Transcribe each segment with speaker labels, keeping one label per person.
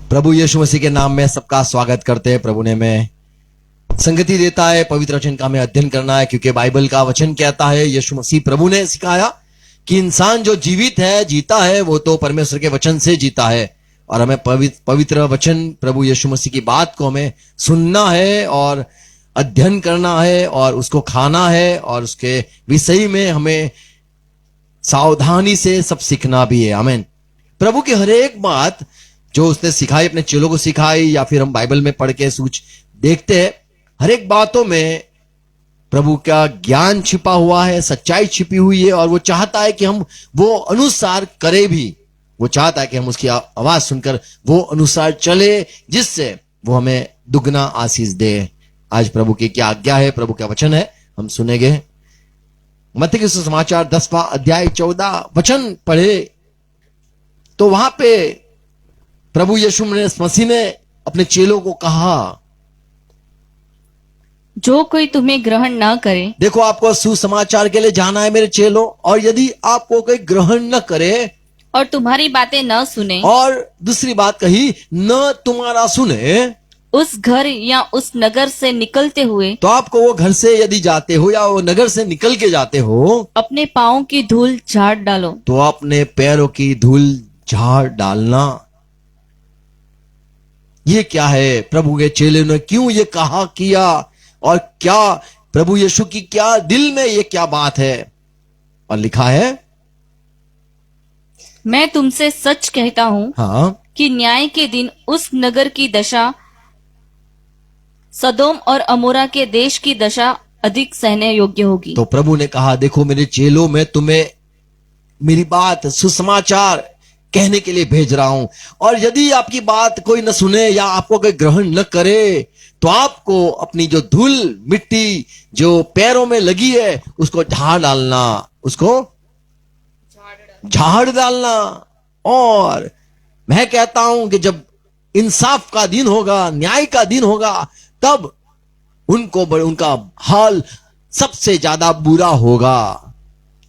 Speaker 1: प्रभु यीशु मसीह के नाम में सबका स्वागत करते हैं। प्रभु ने हमें संगति देता है, पवित्र वचन का हमें अध्ययन करना है, क्योंकि बाइबल का वचन कहता है, यीशु मसीह प्रभु ने सिखाया कि इंसान जो जीवित है, जीता है, वो तो परमेश्वर के वचन से जीता है। और हमें पवित्र वचन प्रभु यीशु मसीह की बात को हमें सुनना है और अध्ययन करना है और उसको खाना है और उसके विषय में हमें सावधानी से सब सीखना भी है। आमीन। प्रभु की हर एक बात जो उसने सिखाई, अपने चेलों को सिखाई, या फिर हम बाइबल में पढ़ के सोच देखते हैं, हर एक बातों में प्रभु का ज्ञान छिपा हुआ है, सच्चाई छिपी हुई है। और वो चाहता है कि हम वो अनुसार करें भी। वो चाहता है कि हम उसकी आवाज सुनकर वो अनुसार चले, जिससे वो हमें दुगना आशीष दे। आज प्रभु की क्या आज्ञा है, प्रभु का वचन है, हम सुनेंगे। मत्ती के सुसमाचार 10वां अध्याय 14 वचन पढ़े तो वहां पे प्रभु यीशु मसीह ने अपने चेलों को कहा,
Speaker 2: जो कोई तुम्हें ग्रहण न करे।
Speaker 1: देखो, आपको सुसमाचार के लिए जाना है मेरे चेलों, और यदि आपको कोई ग्रहण न करे
Speaker 2: और तुम्हारी बातें न सुने,
Speaker 1: और दूसरी बात कही, न तुम्हारा सुने,
Speaker 2: उस घर या उस नगर से निकलते हुए
Speaker 1: तो आपको वो घर से यदि जाते हो या वो नगर से निकल के जाते हो,
Speaker 2: अपने पाँव की धूल झाड़ डालो।
Speaker 1: तो अपने पैरों की धूल झाड़ डालना। ये क्या है? प्रभु के चेले ने क्यों ये कहा किया, और क्या प्रभु यीशु की क्या दिल में ये क्या बात है? और लिखा है,
Speaker 2: मैं तुमसे सच कहता हूँ
Speaker 1: हाँ,
Speaker 2: कि न्याय के दिन उस नगर की दशा सदोम और अमोरा के देश की दशा अधिक सहने योग्य होगी।
Speaker 1: तो प्रभु ने कहा, देखो मेरे चेलों, मैं तुम्हें मेरी बात सुसमाचार कहने के लिए भेज रहा हूं, और यदि आपकी बात कोई न सुने या आपको कोई ग्रहण न करे, तो आपको अपनी जो धूल मिट्टी जो पैरों में लगी है उसको झाड़ डालना, उसको झाड़ डालना। और मैं कहता हूं कि जब इंसाफ का दिन होगा, न्याय का दिन होगा, तब उनका हाल सबसे ज्यादा बुरा होगा।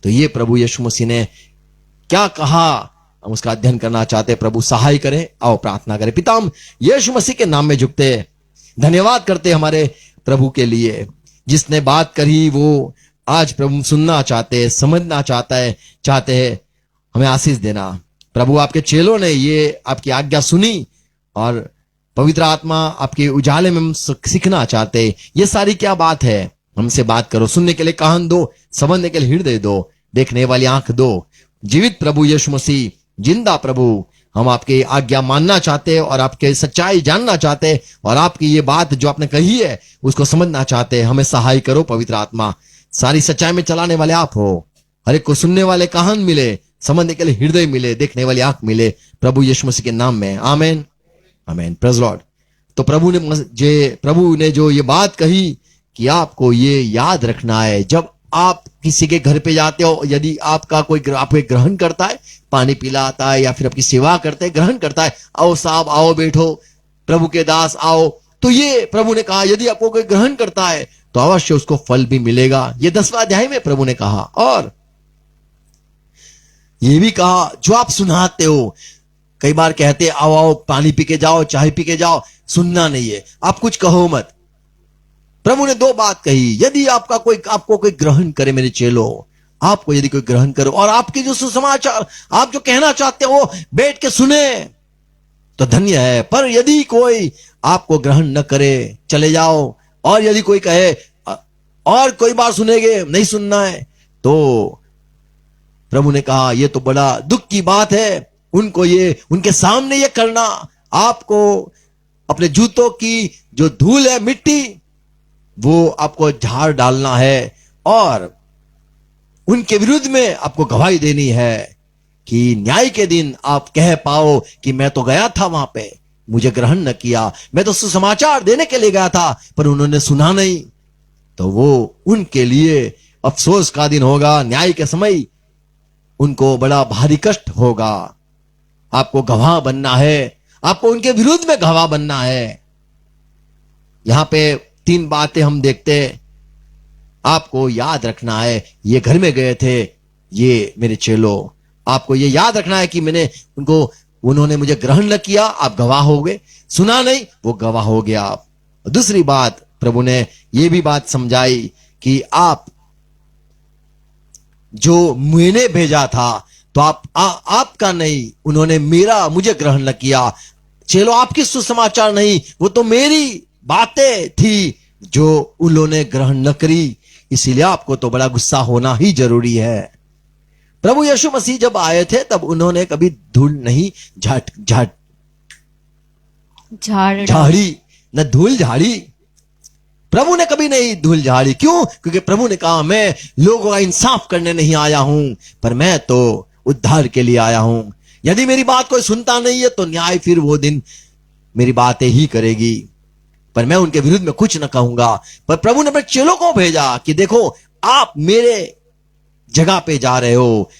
Speaker 1: तो ये प्रभु यीशु मसीह ने क्या कहा, हम उसका अध्ययन करना चाहते हैं। प्रभु सहाय करे। आओ प्रार्थना करें। पिता, हम यीशु मसीह के नाम में झुकते, धन्यवाद करते हमारे प्रभु के लिए, जिसने बात करी वो आज प्रभु सुनना चाहते हैं, समझना चाहते हैं। हमें आशीष देना प्रभु। आपके चेलों ने ये आपकी आज्ञा सुनी, और पवित्र आत्मा आपके उजाले में हम सीखना चाहते। ये सारी क्या बात है? हमसे बात करो। सुनने के लिए कान दो, समझने के लिए हृदय दो, देखने वाली आंख दो। जीवित प्रभु यीशु मसीह, जिंदा प्रभु, हम आपकी आज्ञा मानना चाहते हैं और आपके सच्चाई जानना चाहते हैं, और आपकी ये बात जो आपने कही है उसको समझना चाहते हैं। हमें सहाय करो पवित्र आत्मा। सारी सच्चाई में चलाने वाले आप हो। हर एक को सुनने वाले कान मिले, समझने के लिए हृदय मिले, देखने वाली आंख मिले, प्रभु यीशु मसीह के नाम में। आमीन, आमीन। Praise Lord. तो प्रभु ने जो ये बात कही कि आपको ये याद रखना है, जब आप किसी के घर पे जाते हो, यदि आपका कोई आपको ग्रहण करता है, पानी पिलाता है या फिर आपकी सेवा करते हैं, ग्रहण करता है, आओ साहब, आओ बैठो, प्रभु के दास आओ, तो ये प्रभु ने कहा, यदि आपको कोई ग्रहण करता है तो अवश्य उसको फल भी मिलेगा। ये 10वां अध्याय में प्रभु ने कहा। और ये भी कहा, जो आप सुनाते हो, कई बार कहते आओ आओ पानी पी के जाओ, चाय पी के जाओ, सुनना नहीं है, आप कुछ कहो मत। प्रभु ने 2 बात कही, यदि आपको कोई ग्रहण करे मेरे चेलों, आपको यदि कोई ग्रहण करो, और आपके जो सुसमाचार आप जो कहना चाहते हो बैठ के सुने, तो धन्य है। पर यदि कोई आपको ग्रहण न करे, चले जाओ। और यदि कोई कहे और कोई बार सुनेंगे, नहीं सुनना है, तो प्रभु ने कहा, यह तो बड़ा दुख की बात है। उनके सामने ये करना, आपको अपने जूतों की जो धूल है, मिट्टी, वो आपको झाड़ डालना है, और उनके विरुद्ध में आपको गवाही देनी है, कि न्याय के दिन आप कह पाओ कि मैं तो गया था वहां पे, मुझे ग्रहण न किया, मैं तो सुसमाचार देने के लिए गया था, पर उन्होंने सुना नहीं। तो वो उनके लिए अफसोस का दिन होगा। न्याय के समय उनको बड़ा भारी कष्ट होगा। आपको गवाह बनना है, आपको उनके विरुद्ध में गवाह बनना है। यहां पे 3 बातें हम देखते, आपको याद रखना है। ये घर में गए थे ये मेरे चेलों, आपको ये याद रखना है कि मैंने उनको उन्होंने मुझे ग्रहण न किया, आप गवाह हो गए। सुना नहीं, वो गवाह हो गया आप। दूसरी बात, प्रभु ने ये भी बात समझाई कि आप जो मैंने भेजा था तो आपका नहीं, उन्होंने मुझे ग्रहण न किया। चलो आपकी सुसमाचार नहीं, वो तो मेरी बातें थी जो उन्होंने ग्रहण न करी। इसीलिए आपको तो बड़ा गुस्सा होना ही जरूरी है। प्रभु यीशु मसीह जब आए थे तब उन्होंने कभी धूल नहीं झाड़ी, न धूल झाड़ी। प्रभु ने कभी नहीं धूल झाड़ी। क्यों? क्योंकि प्रभु ने कहा, मैं लोगों का इंसाफ करने नहीं आया हूं, पर मैं तो उद्धार के लिए आया हूं। यदि मेरी बात कोई सुनता नहीं है तो न्याय फिर वो दिन मेरी बातें ही करेगी, पर मैं उनके विरुद्ध में कुछ न कहूंगा। पर प्रभु ने अपने चेलों को भेजा कि देखो, आप मेरे जगह पे जा रहे हो,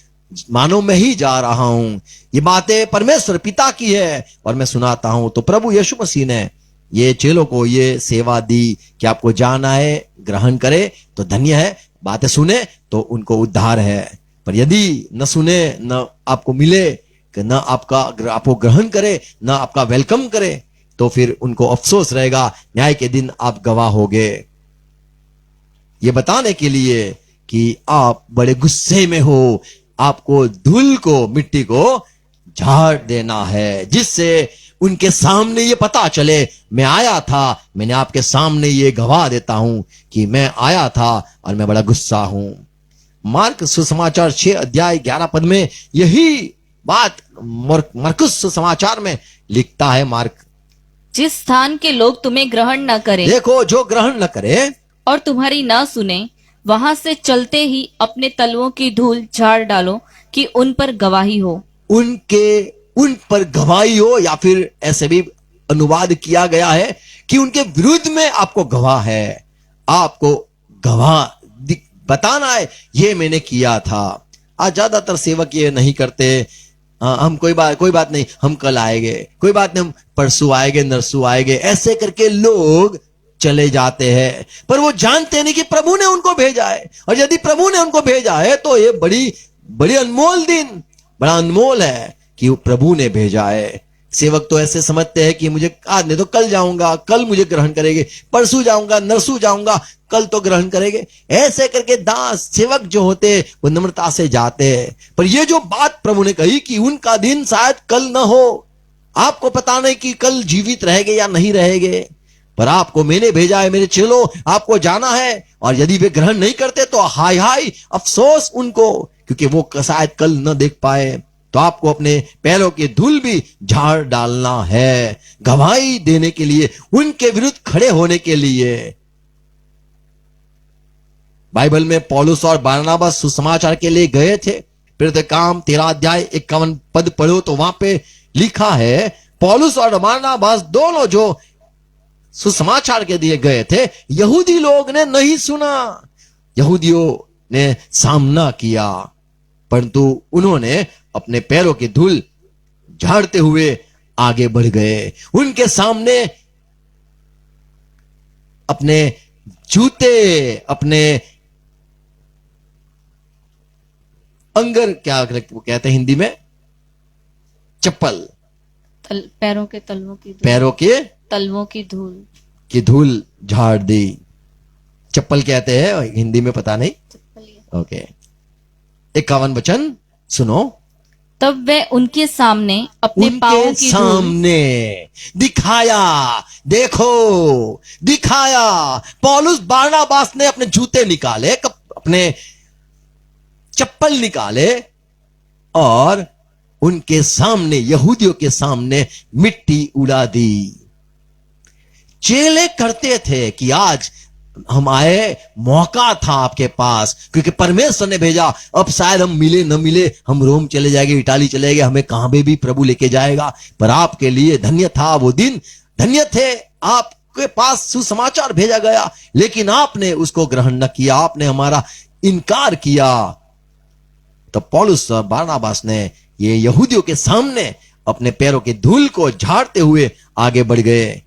Speaker 1: मानो मैं ही जा रहा हूं। ये बातें परमेश्वर पिता की है और मैं सुनाता हूं। तो प्रभु यीशु मसीह ने ये चेलों को ये सेवा दी कि आपको जाना है, ग्रहण करे तो धन्य है, बातें सुने तो उनको उद्धार है। पर यदि न सुने, न आपको मिले, कि न आपको ग्रहण करे, न आपका वेलकम करे, तो फिर उनको अफसोस रहेगा। न्याय के दिन आप गवाह होगे। ये बताने के लिए कि आप बड़े गुस्से में हो, आपको धूल को, मिट्टी को झाड़ देना है, जिससे उनके सामने ये पता चले, मैं आया था। मैंने आपके सामने ये गवाह देता हूं कि मैं आया था और मैं बड़ा गुस्सा हूं। मार्क सुसमाचार 6 अध्याय 11 पद में यही बात मरकुस सुसमाचार में लिखता है। मार्क,
Speaker 2: जिस स्थान के लोग तुम्हें ग्रहण न करें,
Speaker 1: देखो, जो ग्रहण न करे
Speaker 2: और तुम्हारी न सुने, वहां से चलते ही अपने तलवों की धूल झाड़ डालो कि उन पर गवाही हो।
Speaker 1: उन पर गवाही हो, या फिर ऐसे भी अनुवाद किया गया है कि उनके विरुद्ध में आपको गवाह है, आपको गवाह बताना है, ये मैंने किया था। आज ज्यादातर सेवक ये नहीं करते। हम कोई बात नहीं, हम कल आएंगे, कोई बात नहीं, हम परसों आएंगे, नरसों आएंगे, ऐसे करके लोग चले जाते हैं। पर वो जानते नहीं कि प्रभु ने उनको भेजा है, और यदि प्रभु ने उनको भेजा है तो ये बड़ी अनमोल दिन, बड़ा अनमोल है कि प्रभु ने भेजा है। सेवक तो ऐसे समझते हैं कि मुझे आज नहीं तो कल जाऊंगा, कल मुझे ग्रहण करेंगे, परसों जाऊंगा, नरसों जाऊंगा, कल तो ग्रहण करेंगे। ऐसे करके दास सेवक जो होते वो नम्रता से जाते हैं। पर ये जो बात प्रभु ने कही कि उनका दिन शायद कल न हो, आपको पता नहीं कि कल जीवित रहेंगे या नहीं रहेंगे, पर आपको मैंने भेजा है, मेरे चेलो, आपको जाना है। और यदि वे ग्रहण नहीं करते तो हाय हाय अफसोस उनको, क्योंकि वो शायद कल न देख पाए। तो आपको अपने पैरों की धूल भी झाड़ डालना है, गवाही देने के लिए, उनके विरुद्ध खड़े होने के लिए। बाइबल में पौलुस और बरनबास सुसमाचार के लिए गए थे। प्रेरित काम 13 अध्याय 51 पद पढ़ो तो वहां पे लिखा है, पौलुस और बरनबास दोनों जो सुसमाचार के दिए गए थे, यहूदी लोग ने नहीं सुना, यहूदियों ने सामना किया, परंतु उन्होंने अपने पैरों की धूल झाड़ते हुए आगे बढ़ गए। उनके सामने अपने जूते, अपने अंगर, क्या कहते हैं हिंदी में, चप्पल,
Speaker 2: पैरों के तलवों की धूल,
Speaker 1: पैरों के
Speaker 2: तलवों की
Speaker 1: धूल झाड़ दी। चप्पल कहते हैं हिंदी में, पता नहीं। ओके, 51 वचन सुनो।
Speaker 2: तब वे उनके सामने अपने पांवों की
Speaker 1: सामने दिखाया, देखो दिखाया। पौलुस बरनबास ने अपने जूते निकाले, अपने चप्पल निकाले और उनके सामने, यहूदियों के सामने मिट्टी उड़ा दी। चेले करते थे कि आज हम आए, मौका था आपके पास, क्योंकि परमेश्वर ने भेजा। अब शायद हम मिले न मिले, हम रोम चले जाएंगे, इटाली चले जाएंगे, हमें कहां भी प्रभु लेके जाएगा। पर आपके लिए धन्य था वो दिन, धन्य थे, आपके पास सुसमाचार भेजा गया, लेकिन आपने उसको ग्रहण न किया, आपने हमारा इनकार किया। तो पौलुस और बरनबास ने ये यहूदियों के सामने अपने पैरों की धूल को झाड़ते हुए आगे बढ़ गए।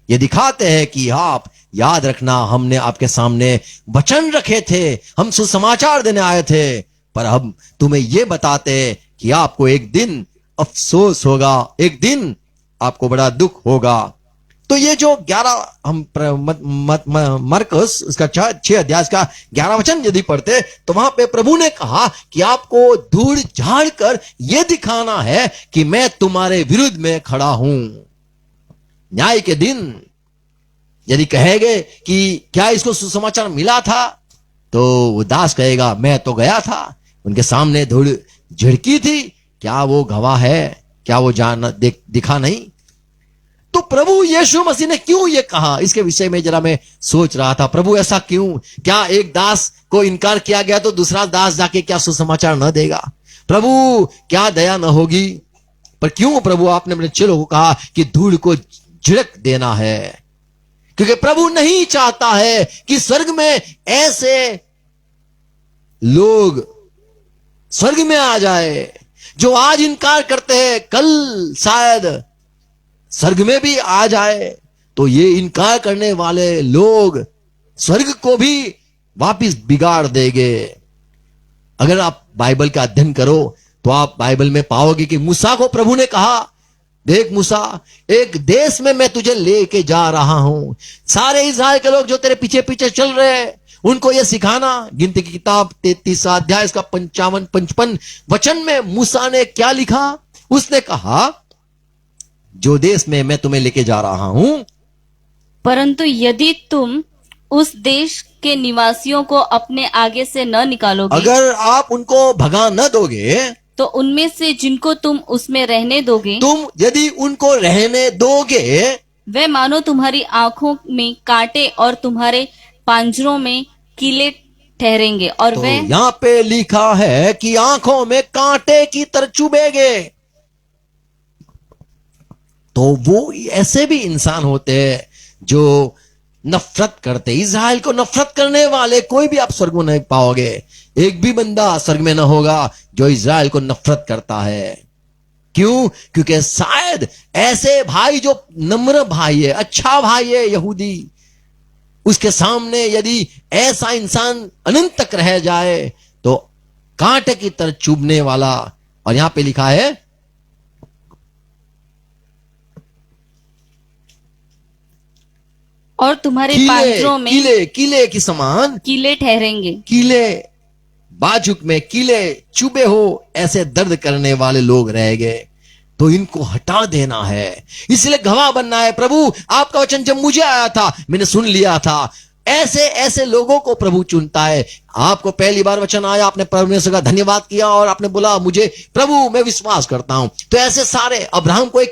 Speaker 1: ये दिखाते हैं कि आप याद रखना, हमने आपके सामने वचन रखे थे, हम सुसमाचार देने आए थे, पर हम तुम्हें यह बताते कि आपको एक दिन अफसोस होगा, एक दिन आपको बड़ा दुख होगा। तो ये जो 11 हम मरकस उसका 6 अध्याय का 11 वचन यदि पढ़ते तो वहां पे प्रभु ने कहा कि आपको धूल झाड़ कर यह दिखाना है कि मैं तुम्हारे विरुद्ध में खड़ा हूं। न्याय के दिन यदि कहेंगे कि क्या इसको सुसमाचार मिला था, तो वो दास कहेगा मैं तो गया था, उनके सामने धूल झिड़की थी, क्या वो गवाह है, क्या वो दिखा नहीं। तो प्रभु यीशु मसीह ने क्यों ये कहा, इसके विषय में जरा मैं सोच रहा था। प्रभु ऐसा क्यों? क्या एक दास को इनकार किया गया तो दूसरा दास जाके क्या सुसमाचार न देगा? प्रभु क्या दया न होगी? पर क्यों प्रभु आपने अपने चेलों को कहा कि धूल को झिड़क देना है? क्योंकि प्रभु नहीं चाहता है कि स्वर्ग में ऐसे लोग स्वर्ग में आ जाए जो आज इनकार करते हैं, कल शायद स्वर्ग में भी आ जाए। तो ये इनकार करने वाले लोग स्वर्ग को भी वापिस बिगाड़ देंगे। अगर आप बाइबल का अध्ययन करो तो आप बाइबल में पाओगे कि मूसा को प्रभु ने कहा, देख मूसा, एक देश में मैं तुझे लेके जा रहा हूं, सारे इस्राएल के लोग जो तेरे पीछे पीछे चल रहे हैं उनको यह सिखाना। गिनती की किताब 33 अध्याय इसका 55 वचन में मूसा ने क्या लिखा? उसने कहा जो देश में मैं तुम्हें लेके जा रहा हूं,
Speaker 2: परंतु यदि तुम उस देश के निवासियों को अपने आगे से न निकालोगे,
Speaker 1: अगर आप उनको भगा न दोगे,
Speaker 2: तो उनमें से जिनको तुम उसमें रहने दोगे,
Speaker 1: तुम यदि उनको रहने दोगे,
Speaker 2: वे मानो तुम्हारी आंखों में कांटे और तुम्हारे पांजरों में कीले ठहरेंगे, और
Speaker 1: तो
Speaker 2: वे
Speaker 1: यहां पे लिखा है कि आंखों में कांटे की तरह चुभेंगे। तो वो ऐसे भी इंसान होते हैं जो नफरत करते। इज़राइल को नफरत करने वाले कोई भी आप स्वर्ग में नहीं पाओगे। एक भी बंदा स्वर्ग में ना होगा जो इज़राइल को नफरत करता है। क्यों? क्योंकि शायद ऐसे भाई जो नम्र भाई है, अच्छा भाई है यहूदी, उसके सामने यदि ऐसा इंसान अनंत तक रह जाए तो कांटे की तरह चुभने वाला। और यहां पे लिखा है
Speaker 2: और तुम्हारे
Speaker 1: कीले
Speaker 2: पांजरों में
Speaker 1: कीले कीले की समान,
Speaker 2: कीले ठहरेंगे।
Speaker 1: कीले बाजुक में कीले चुभे हो, ऐसे दर्द करने वाले लोग रह गए। तो इनको हटा देना है, इसलिए गवाह बनना है। प्रभु आपका वचन जब मुझे आया था मैंने सुन लिया था। ऐसे ऐसे लोगों को प्रभु चुनता है। आपको पहली बार वचन आया, आपने परमेश्वर का धन्यवाद किया और आपने बोला मुझे प्रभु मैं विश्वास करता हूं। तो ऐसे सारे अब्राहम को एक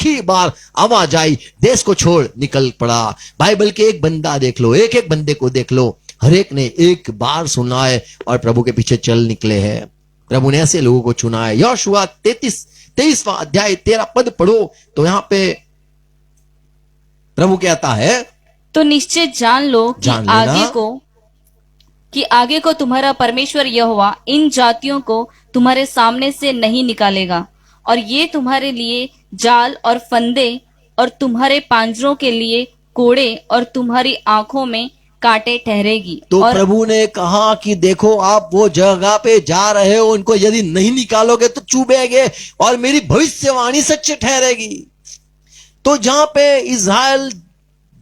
Speaker 1: ही बार आवाज आई, देश को छोड़ निकल पड़ा। बाइबल के एक बंदा देख लो, एक एक बंदे को देख लो, हर एक ने एक बार सुना है और प्रभु के पीछे चल निकले हैं। प्रभु ने ऐसे लोगों को चुना है। यहोशुआ 23वां अध्याय 13 पद पढ़ो तो यहां पे प्रभु कहता है,
Speaker 2: तो निश्चय जान लो कि
Speaker 1: जान लेना
Speaker 2: आगे को तुम्हारा परमेश्वर यहोवा इन जातियों को तुम्हारे सामने से नहीं निकालेगा, और ये तुम्हारे लिए जाल और फंदे और तुम्हारे पांजरों के लिए कोड़े और तुम्हारी आंखों में कांटे ठहरेगी।
Speaker 1: तो
Speaker 2: और
Speaker 1: प्रभु ने कहा कि देखो आप वो जगह पे जा रहे हो, उनको यदि नहीं निकालोगे तो चुभेंगे और मेरी भविष्यवाणी सच्ची ठहरेगी। तो जहां पे इज़राइल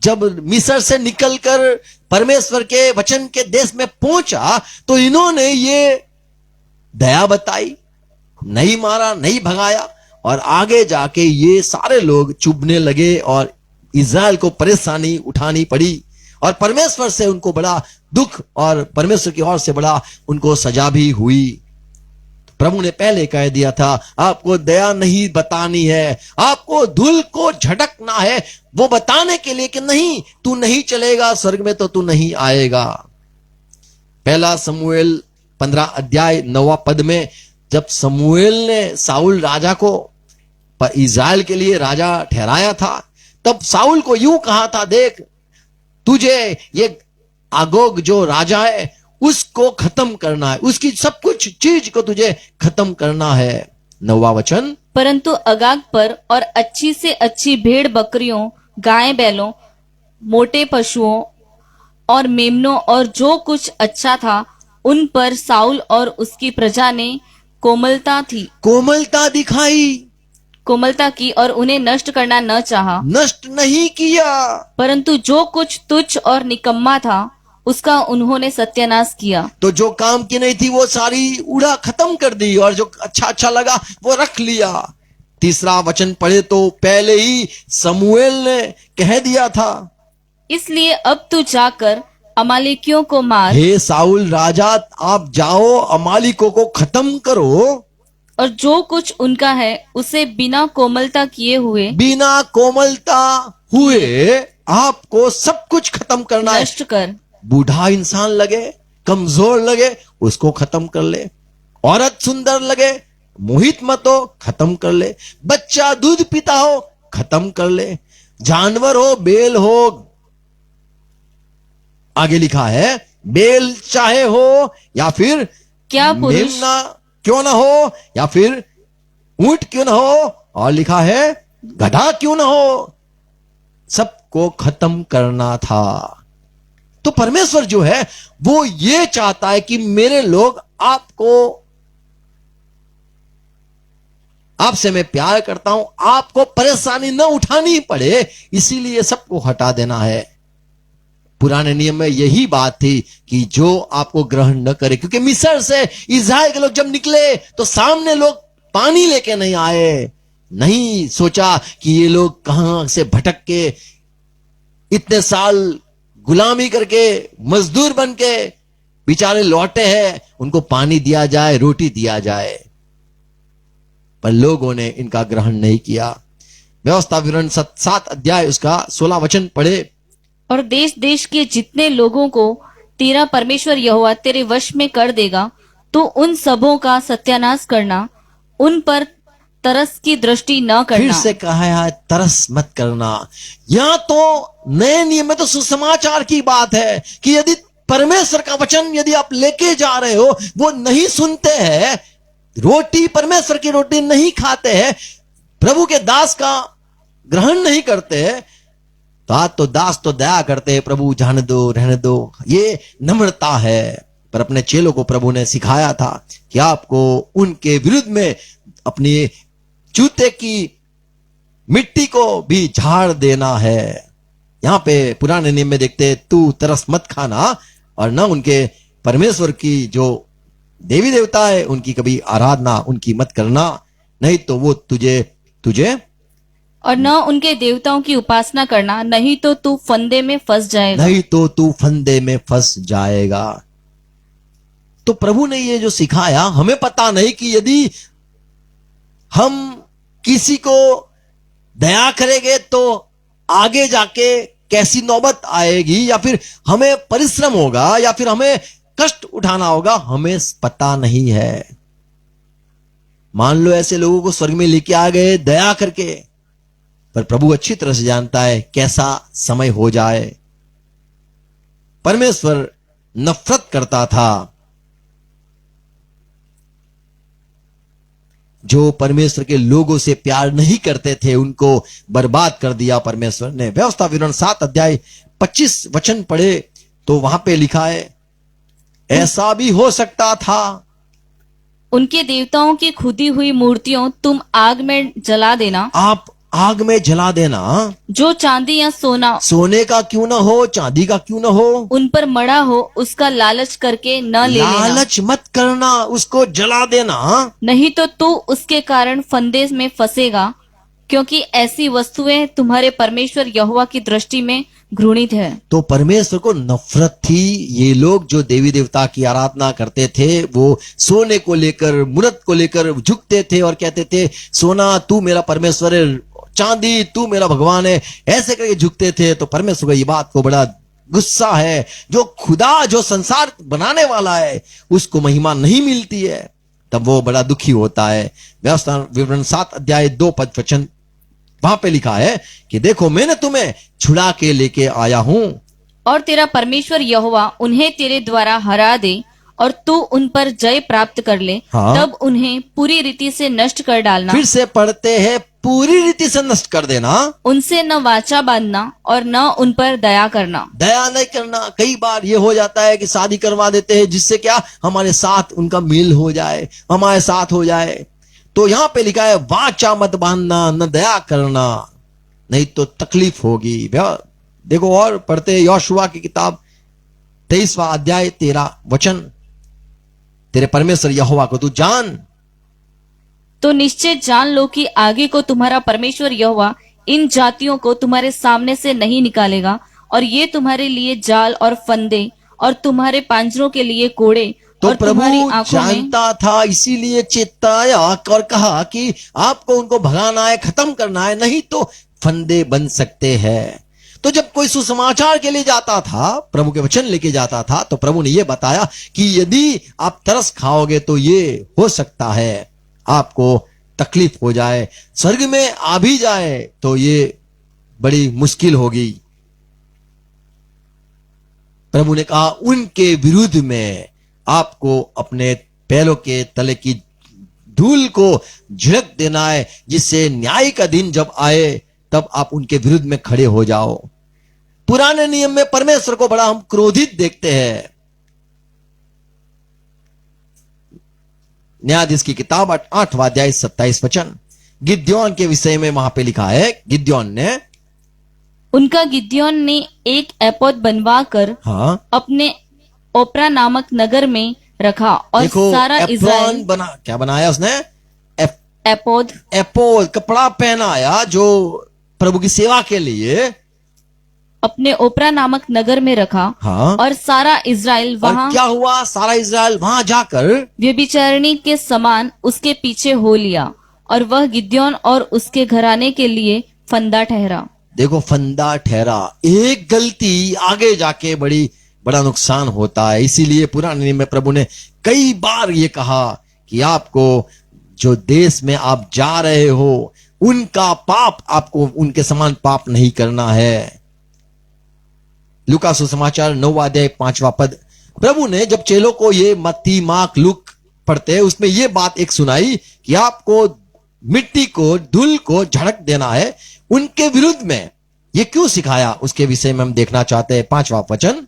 Speaker 1: जब मिस्र से निकलकर परमेश्वर के वचन के देश में पहुंचा तो इन्होंने ये दया बताई, नहीं मारा, नहीं भगाया, और आगे जाके ये सारे लोग चुभने लगे और इज़राइल को परेशानी उठानी पड़ी और परमेश्वर से उनको बड़ा दुख और परमेश्वर की ओर से बड़ा उनको सजा भी हुई। प्रभु ने पहले कह दिया था आपको दया नहीं बतानी है, आपको धूल को झटकना है, वो बताने के लिए कि नहीं तू नहीं चलेगा स्वर्ग में तो तू नहीं आएगा। पहला शमूएल 15 अध्याय 9 पद में जब शमूएल ने साउल राजा को इज़राइल के लिए राजा ठहराया था तब साउल को यूं कहा था, देख तुझे ये आगोग जो राजा है उसको खत्म करना है, उसकी सब कुछ चीज को तुझे खत्म करना है। 9वां वचन,
Speaker 2: परंतु अगाग पर और अच्छी से अच्छी भेड़ बकरियों, गाय बैलों, मोटे पशुओं और मेमनों और जो कुछ अच्छा था उन पर साउल और उसकी प्रजा ने कोमलता थी,
Speaker 1: कोमलता दिखाई,
Speaker 2: कोमलता की और उन्हें नष्ट करना न चाहा,
Speaker 1: नष्ट नहीं किया।
Speaker 2: परंतु जो कुछ तुच्छ और निकम्मा था उसका उन्होंने सत्यानाश किया।
Speaker 1: तो जो काम की नहीं थी वो सारी उड़ा खत्म कर दी, और जो अच्छा अच्छा लगा वो रख लिया। तीसरा वचन पढ़े तो पहले ही समूएल ने कह दिया था,
Speaker 2: इसलिए अब तू जाकर अमालेकियों को मार,
Speaker 1: हे साउल राजा, आप जाओ अमालिकों को खत्म करो,
Speaker 2: और जो कुछ उनका है उसे बिना कोमलता किए हुए
Speaker 1: बिना कोमलता हुए आपको सब कुछ खत्म करना है।
Speaker 2: नष्ट कर।
Speaker 1: बूढ़ा इंसान लगे, कमजोर लगे, उसको खत्म कर ले। औरत सुंदर लगे, मोहित मत हो, खत्म कर ले। बच्चा दूध पीता हो, खत्म कर ले। जानवर हो, बेल हो, आगे लिखा है बेल चाहे हो या फिर
Speaker 2: क्या पुरुष
Speaker 1: मेमना क्यों ना हो या फिर ऊंट क्यों ना हो, और लिखा है गधा क्यों ना हो, सबको खत्म करना था। तो परमेश्वर जो है वो ये चाहता है कि मेरे लोग आपसे मैं प्यार करता हूं, आपको परेशानी न उठानी पड़े, इसीलिए सबको हटा देना है। पुराने नियम में यही बात थी कि जो आपको ग्रहण न करे, क्योंकि मिस्र से इस्राएल के लोग जब निकले तो सामने लोग पानी लेके नहीं आए, नहीं सोचा कि ये लोग कहां से भटक के इतने साल गुलामी करके मजदूर बन के बेचारे लौटे हैं, उनको पानी दिया जाए, रोटी दिया जाए, पर लोगों ने इनका ग्रहण नहीं किया। व्यवस्था विवरण 7 अध्याय उसका 16 वचन पढ़े।
Speaker 2: और देश देश के जितने लोगों को तेरा परमेश्वर यहोवा तेरे वश में कर देगा, तो उन सबों का सत्यानाश करना, उन पर तरस की दृष्टि न
Speaker 1: फिर
Speaker 2: करना।
Speaker 1: से कहा है तरस मत करना। यहां तो नए नियम में तो सुसमाचार की बात है कि यदि परमेश्वर का वचन यदि आप लेके जा रहे हो, वो नहीं सुनते हैं, रोटी परमेश्वर की रोटी नहीं खाते हैं, प्रभु के दास का ग्रहण नहीं करते हैं, तो दास तो दया करते हैं, प्रभु जाने दो, रहने दो, ये नम्रता है। पर अपने चेलों को प्रभु ने सिखाया था कि आपको उनके विरुद्ध में अपनी जूते की मिट्टी को भी झाड़ देना है। यहां पे पुराने नियम में देखते तू तरस मत खाना, और न उनके परमेश्वर की जो देवी देवता है उनकी कभी आराधना उनकी मत करना, नहीं तो वो तुझे
Speaker 2: और न उनके देवताओं की उपासना करना, नहीं तो तू फंदे में फंस जाएगा।
Speaker 1: नहीं तो तू फंदे में फंस जाएगा। तो प्रभु ने ये जो सिखाया, हमें पता नहीं कि यदि हम किसी को दया करेंगे तो आगे जाके कैसी नौबत आएगी, या फिर हमें परिश्रम होगा, या फिर हमें कष्ट उठाना होगा, हमें पता नहीं है। मान लो ऐसे लोगों को स्वर्ग में लेके आ गए दया करके, पर प्रभु अच्छी तरह से जानता है कैसा समय हो जाए। परमेश्वर नफरत करता था जो परमेश्वर के लोगों से प्यार नहीं करते थे, उनको बर्बाद कर दिया परमेश्वर ने। व्यवस्था विवरण 7 अध्याय 25 वचन पढ़े तो वहां पे लिखा है, ऐसा भी हो सकता था
Speaker 2: उनके देवताओं की खुदी हुई मूर्तियों तुम आग में जला देना,
Speaker 1: आप आग में जला देना,
Speaker 2: जो चांदी या सोना
Speaker 1: सोने का क्यों ना हो, चांदी का क्यों ना हो,
Speaker 2: उन पर मड़ा हो, उसका लालच करके न ले लेना,
Speaker 1: लालच मत करना, उसको जला देना,
Speaker 2: नहीं तो तू उसके कारण फंदे में फंसेगा, क्योंकि ऐसी वस्तुएं तुम्हारे परमेश्वर यहोवा की दृष्टि में घृणित है।
Speaker 1: तो परमेश्वर को नफरत थी। ये लोग जो देवी देवता की आराधना करते थे, वो सोने को लेकर, मूर्त को लेकर झुकते थे और कहते थे, सोना तू मेरा परमेश्वर है, चांदी तू मेरा भगवान है, ऐसे करके झुकते थे। तो परमेश्वर को ये बात को बड़ा गुस्सा है, जो खुदा, जो संसार बनाने वाला है, उसको महिमा नहीं मिलती है, तब वो बड़ा दुखी होता है। व्यवस्था विवरण 7 अध्याय 2 पद वचन, वहां पे लिखा है कि देखो मैंने तुम्हें छुड़ा के लेके आया हूं,
Speaker 2: और तेरा परमेश्वर यहोवा उन्हें तेरे द्वारा हरा दे, और तू उन पर जय प्राप्त कर ले,
Speaker 1: हाँ।
Speaker 2: तब उन्हें पूरी रीति से नष्ट कर डालना।
Speaker 1: फिर से पढ़ते हैं, पूरी रीति से नष्ट कर देना,
Speaker 2: उनसे न वाचा बांधना और न उन पर दया करना।
Speaker 1: दया नहीं करना। कई बार ये हो जाता है कि शादी करवा देते हैं जिससे क्या हमारे साथ उनका मेल हो जाए, हमारे साथ हो जाए। तो यहां पे लिखा है वाचा मत बांधना, न दया करना, नहीं तो तकलीफ होगी। देखो और पढ़ते हैं यहोशुआ की किताब 23वां अध्याय 13 वचन, तेरे परमेश्वर यहोवा को तू जान।
Speaker 2: तो निश्चय जान लो कि आगे को तुम्हारा परमेश्वर यहोवा इन जातियों को तुम्हारे सामने से नहीं निकालेगा, और ये तुम्हारे लिए जाल और फंदे और तुम्हारे पांजरों के लिए कोड़े
Speaker 1: तो
Speaker 2: और
Speaker 1: प्रभु
Speaker 2: तुम्हारी आंखों में।
Speaker 1: जानता था, इसीलिए चेताया और कहा कि आपको उनको भगाना है, खत्म करना है, नहीं तो फंदे बन सकते हैं। तो जब कोई सुसमाचार के लिए जाता था, प्रभु के वचन लेके जाता था, तो प्रभु ने यह बताया कि यदि आप तरस खाओगे तो ये हो सकता है आपको तकलीफ हो जाए, स्वर्ग में आ भी जाए तो ये बड़ी मुश्किल होगी। प्रभु ने कहा उनके विरुद्ध में आपको अपने पैरों के तले की धूल को झिड़क देना है, जिससे न्याय का दिन जब आए तब आप उनके विरुद्ध में खड़े हो जाओ। पुराने नियम में परमेश्वर को बड़ा हम क्रोधित देखते हैं। न्यायाधीश की किताब 8वां अध्याय 27 वचन, गिद्योन के विषय में वहां पे लिखा है, गिद्योन ने
Speaker 2: गिद्योन ने एक एपोद बनवा कर
Speaker 1: हाँ
Speaker 2: अपने ओप्रा नामक नगर में रखा, और
Speaker 1: देखो
Speaker 2: सारा इस्राएल
Speaker 1: बना, क्या बनाया उसने?
Speaker 2: एपोद
Speaker 1: एपोद कपड़ा पहनाया जो प्रभु की सेवा के लिए
Speaker 2: अपने ओप्रा नामक नगर में रखा।
Speaker 1: हाँ।
Speaker 2: और सारा इस्राएल
Speaker 1: और
Speaker 2: वहां
Speaker 1: क्या हुआ? सारा इस्राएल वहां जाकर
Speaker 2: व्यभिचारिणी के समान उसके पीछे हो लिया, और वह गिद्योन और उसके घराने के लिए फंदा ठहरा।
Speaker 1: देखो फंदा ठहरा। एक गलती आगे जाके बड़ा नुकसान होता है। इसीलिए पुराने नियम में प्रभु ने कई बार ये कहा कि आपको जो देश में आप जा रहे हो उनका पाप, आपको उनके समान पाप नहीं करना है। लूका सुसमाचार 9वां अध्याय 5वां पद, प्रभु ने जब चेलों को ये मत्ती मार्क लूक पढ़ते हैं उसमें ये बात एक सुनाई कि आपको मिट्टी को, धूल को झड़क देना है उनके विरुद्ध में। ये क्यों सिखाया उसके विषय में हम देखना चाहते हैं। 5वां वचन,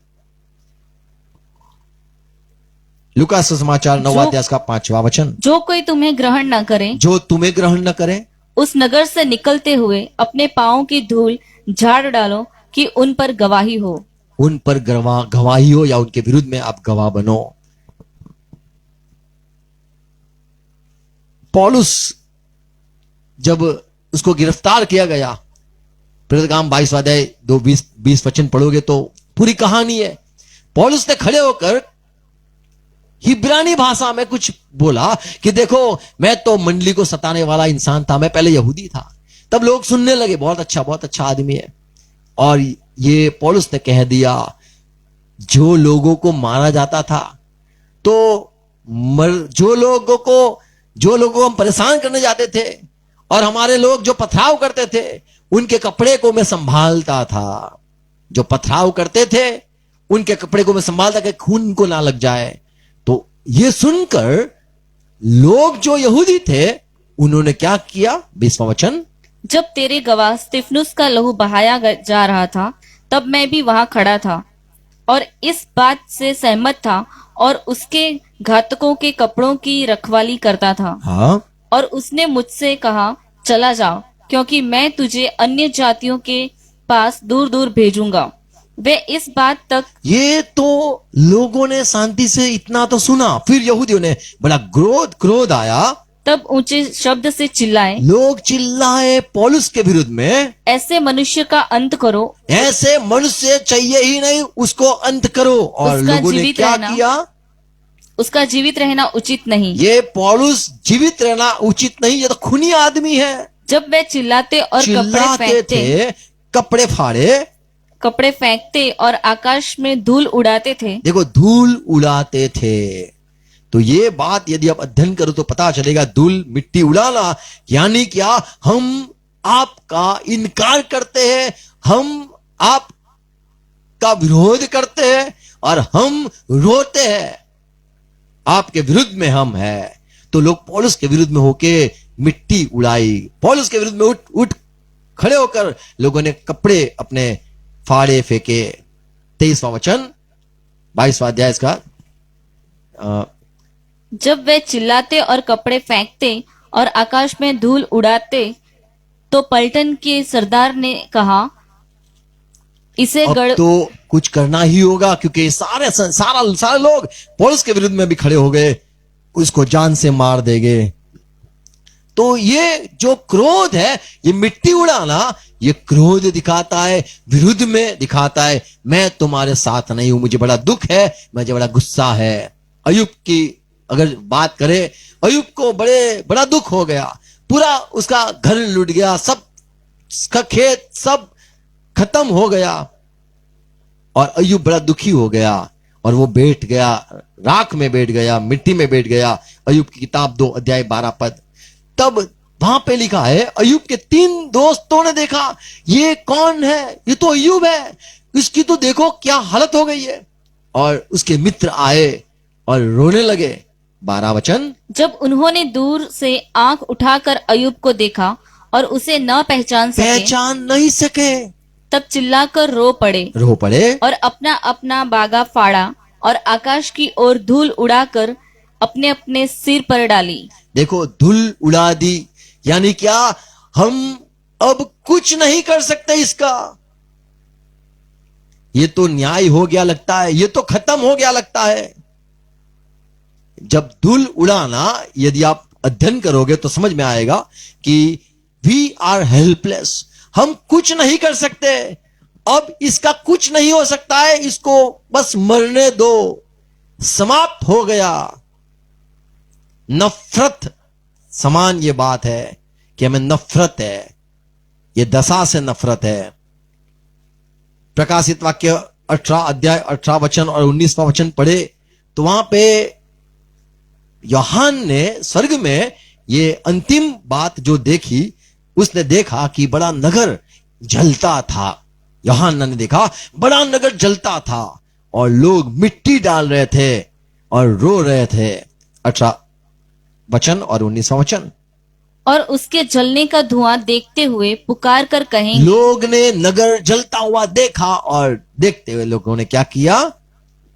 Speaker 1: लूका सुसमाचार 9वां अध्याय का 5वां वचन,
Speaker 2: जो कोई तुम्हें ग्रहण न करे,
Speaker 1: जो तुम्हें ग्रहण न करे,
Speaker 2: उस नगर से निकलते हुए अपने पांवों की धूल झाड़ डालो कि उन पर गवाही हो।
Speaker 1: उन पर गवाही हो या उनके विरुद्ध में आप गवाह बनो। पौलुस जब उसको गिरफ्तार किया गया, प्रेरितकाम 22वां अध्याय 20 वचन पढ़ोगे तो पूरी कहानी है। पौलुस ने खड़े होकर हिब्रानी भाषा में कुछ बोला कि देखो मैं तो मंडली को सताने वाला इंसान था, मैं पहले यहूदी था। तब लोग सुनने लगे बहुत अच्छा आदमी है। और ये पौलुस ने कह दिया जो लोगों को मारा जाता था, तो जो लोगों को हम परेशान करने जाते थे और हमारे लोग जो पथराव करते थे उनके कपड़े को मैं संभालता था। जो पथराव करते थे उनके कपड़े को मैं संभालता कि खून को ना लग जाए। तो ये सुनकर लोग जो यहूदी थे उन्होंने क्या किया? 20वां वचन,
Speaker 2: जब तेरे गवाह स्तिफनुस का लहू बहाया जा रहा था तब मैं भी वहां खड़ा था और इस बात से सहमत था और उसके घातकों के कपड़ों की रखवाली करता था।
Speaker 1: हाँ।
Speaker 2: और उसने मुझसे कहा चला जाओ, क्योंकि मैं तुझे अन्य जातियों के पास दूर दूर भेजूंगा। वे इस बात तक,
Speaker 1: ये तो लोगों ने शांति से इतना तो सुना, फिर यहूदियों ने बड़ा क्रोध आया,
Speaker 2: तब ऊंचे शब्द से चिल्लाए,
Speaker 1: लोग चिल्लाए पौलुस के विरुद्ध में,
Speaker 2: ऐसे मनुष्य का अंत करो,
Speaker 1: ऐसे मनुष्य चाहिए ही नहीं, उसको अंत करो। और लोगों ने क्या किया?
Speaker 2: उसका जीवित रहना उचित नहीं।
Speaker 1: ये पौलुस जीवित रहना उचित नहीं, ये तो खूनी आदमी है।
Speaker 2: जब वे चिल्लाते और कपड़े फेंकते और आकाश में धूल उड़ाते थे।
Speaker 1: देखो धूल उड़ाते थे। तो ये बात यदि आप अध्ययन करो तो पता चलेगा, धूल मिट्टी उड़ाना यानी क्या? हम आपका इनकार करते हैं, हम आपका विरोध करते हैं और हम रोते हैं। आपके विरुद्ध में हम है। तो लोग पौलुस के विरुद्ध में होके मिट्टी उड़ाई, पौलुस के विरुद्ध में उठ खड़े होकर लोगों ने कपड़े अपने फाड़े फेंके। 23वां वचन 22वां अध्याय इसका।
Speaker 2: जब वे चिल्लाते और कपड़े फेंकते और आकाश में धूल उड़ाते तो पलटन के सरदार ने कहा, इसे
Speaker 1: अब तो कुछ करना ही होगा, क्योंकि सारे लोग पौलुस के विरुद्ध में भी खड़े हो गए, उसको जान से मार देंगे। तो ये जो क्रोध है, ये मिट्टी उड़ाना, ये क्रोध दिखाता है, विरुद्ध में दिखाता है, मैं तुम्हारे साथ नहीं हूं, मुझे बड़ा दुख है, मुझे बड़ा गुस्सा है। अय्यूब की अगर बात करें, अय्यूब को बड़ा दुख हो गया, पूरा उसका घर लूट गया, सब उसका खेत सब खत्म हो गया, और अय्यूब बड़ा दुखी हो गया, और वो बैठ गया, राख में बैठ गया, मिट्टी में बैठ गया। अय्यूब की किताब 2 अध्याय 12 पद। तब वहां पे लिखा है, अय्यूब के 3 दोस्तों ने देखा, ये कौन है? ये तो अय्यूब है, इसकी तो देखो क्या हालत हो गई है। और उसके मित्र आए और रोने लगे। 12 वचन।
Speaker 2: जब उन्होंने दूर से आंख उठाकर अय्यूब को देखा और उसे न पहचान
Speaker 1: नहीं सके,
Speaker 2: तब चिल्लाकर रो पड़े और अपना अपना बागा फाड़ा और आकाश की ओर धूल उड़ाकर अपने अपने सिर पर डाली।
Speaker 1: देखो, धूल उड़ा दी, यानी क्या? हम अब कुछ नहीं कर सकते इसका, ये तो न्याय हो गया लगता है, ये तो खत्म हो गया लगता है। जब धूल उड़ाना, यदि आप अध्ययन करोगे तो समझ में आएगा कि वी आर हेल्पलेस, हम कुछ नहीं कर सकते, अब इसका कुछ नहीं हो सकता है, इसको बस मरने दो, समाप्त हो गया। नफरत समान ये बात है कि हमें नफरत है, ये दशा से नफरत है। प्रकाशित वाक्य 18 अध्याय 18 वचन और 19वां वचन पढ़े तो वहां पे यूहन्ना ने स्वर्ग में ये अंतिम बात जो देखी, उसने देखा कि बड़ा नगर जलता था। यूहन्ना ने देखा बड़ा नगर जलता था और लोग मिट्टी डाल रहे थे और रो रहे थे। 18 वचन और 19वां वचन।
Speaker 2: और उसके जलने का धुआं देखते हुए पुकार कर कहेंगे,
Speaker 1: लोग ने नगर जलता हुआ देखा और देखते हुए लोगों ने क्या किया?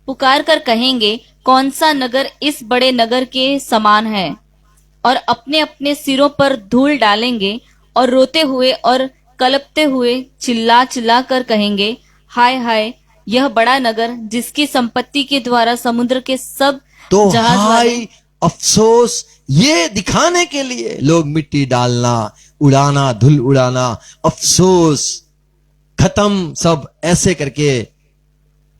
Speaker 2: पुकार कर कहेंगे, कौन सा नगर इस बड़े नगर के समान है? और अपने अपने सिरों पर धूल डालेंगे और रोते हुए और कलपते हुए चिल्ला चिल्ला कर कहेंगे, हाय हाय, यह बड़ा नगर जिसकी संपत्ति के द्वारा समुद्र के सब
Speaker 1: तो
Speaker 2: जहाज वाले
Speaker 1: हाय अफसोस, ये दिखाने के लिए लोग मिट्टी डालना, उड़ाना, धूल उड़ाना, अफसोस, खत्म सब, ऐसे करके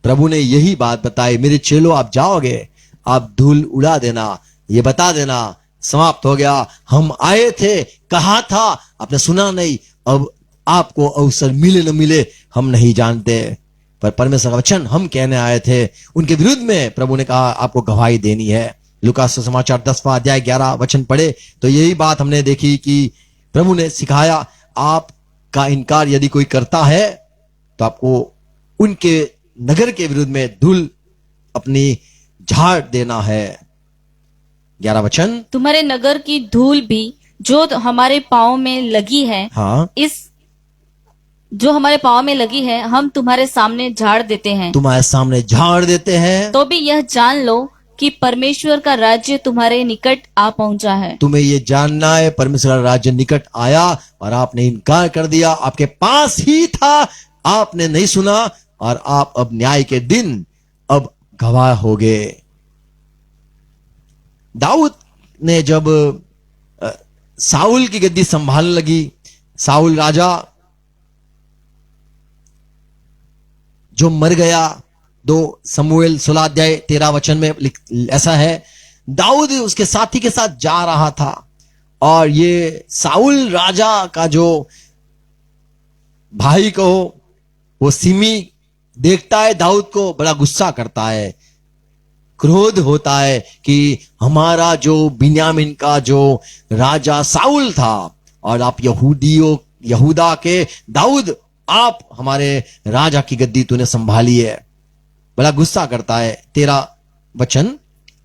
Speaker 1: प्रभु ने यही बात बताई, मेरे चेलों आप जाओगे, आप धूल उड़ा देना, ये बता देना समाप्त हो गया, हम आए थे, कहा था, आपने सुना नहीं, अब आपको अवसर मिले न मिले हम नहीं जानते, पर परमेश्वर का वचन हम कहने आए थे। उनके विरुद्ध में प्रभु ने कहा आपको गवाही देनी है। लूका सुसमाचार 10वां अध्याय 11 वचन पढ़े तो यही बात हमने देखी कि प्रभु ने सिखाया, आपका इनकार यदि कोई करता है तो आपको उनके नगर के विरुद्ध में धूल अपनी झाड़ देना है। 11 वचन।
Speaker 2: तुम्हारे नगर की धूल भी जो हमारे पाँव में लगी है,
Speaker 1: हाँ,
Speaker 2: जो हमारे पाँव में लगी है, हम तुम्हारे सामने झाड़ देते हैं।
Speaker 1: तुम्हारे सामने झाड़ देते हैं।
Speaker 2: तो भी यह जान लो कि परमेश्वर का राज्य तुम्हारे निकट आ पहुंचा है।
Speaker 1: तुम्हें ये जानना है परमेश्वर का राज्य निकट आया और आपने इनकार कर दिया, आपके पास ही था, आपने नहीं सुना और आप अब न्याय के दिन अब गवाह हो गए। दाऊद ने जब साउल की गद्दी संभालने लगी, साउल राजा जो मर गया, 2 शमूएल 16 अध्याय 13 वचन में ऐसा है, दाऊद उसके साथी के साथ जा रहा था और ये साउल राजा का जो भाई को वो सिमी देखता है, दाऊद को बड़ा गुस्सा करता है, क्रोध होता है कि हमारा जो बिन्यामीन का जो राजा साउल था और आप यहूदा के दाऊद, आप हमारे राजा की गद्दी तूने संभाली है, बड़ा गुस्सा करता है। 13 वचन।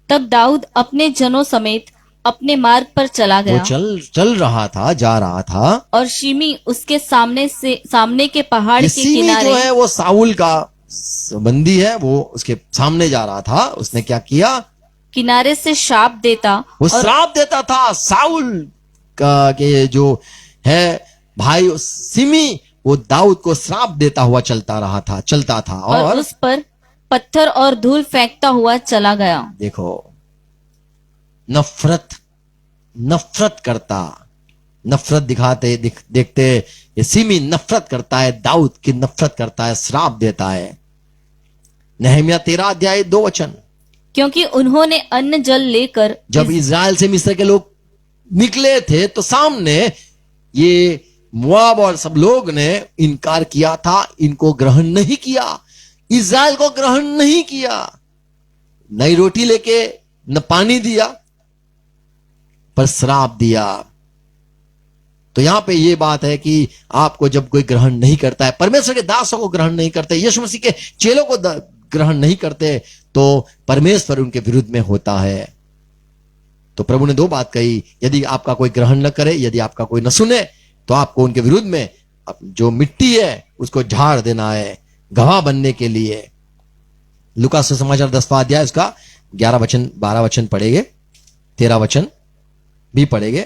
Speaker 2: तब दाऊद अपने जनों समेत अपने मार्ग पर चला
Speaker 1: वो
Speaker 2: गया
Speaker 1: चल रहा था, जा रहा था।
Speaker 2: और शिमी उसके सामने के पहाड़
Speaker 1: ये
Speaker 2: के
Speaker 1: सीमी
Speaker 2: किनारे
Speaker 1: जो है वो साउल का बंदी है, वो उसके सामने जा रहा था। उसने क्या किया?
Speaker 2: किनारे से शाप देता
Speaker 1: वो
Speaker 2: और
Speaker 1: श्राप देता था साउल का, के जो है भाई सिमी, वो दाऊद को श्राप देता हुआ चलता था
Speaker 2: और उस पर पत्थर और धूल फेंकता हुआ चला गया।
Speaker 1: देखो, नफरत करता, नफरत देखते ये सिमी नफरत करता है, दाऊद की नफरत करता है, श्राप देता है। नहम्याह 13 अध्याय 2 वचन।
Speaker 2: क्योंकि उन्होंने अन्न जल लेकर
Speaker 1: जब इज़राइल से मिस्र के लोग निकले थे तो सामने ये मोआब और सब लोग ने इनकार किया था, इनको ग्रहण नहीं किया, इज़राइल को ग्रहण नहीं किया, नई रोटी लेके न पानी दिया पर श्राप दिया। तो यहां पे ये बात है कि आपको जब कोई ग्रहण नहीं करता है, परमेश्वर के दासों को ग्रहण नहीं करते, यीशु मसीह के चेलों को ग्रहण नहीं करते, तो परमेश्वर उनके विरुद्ध में होता है। तो प्रभु ने 2 बात कही, यदि आपका कोई ग्रहण न करे, यदि आपका कोई न सुने, तो आपको उनके विरुद्ध में जो मिट्टी है उसको झाड़ देना है, गवाह बनने के लिए। लूका सुसमाचार 10वां अध्याय उसका 11 वचन 12 वचन पढ़ेंगे, 13 वचन भी पढ़ेंगे।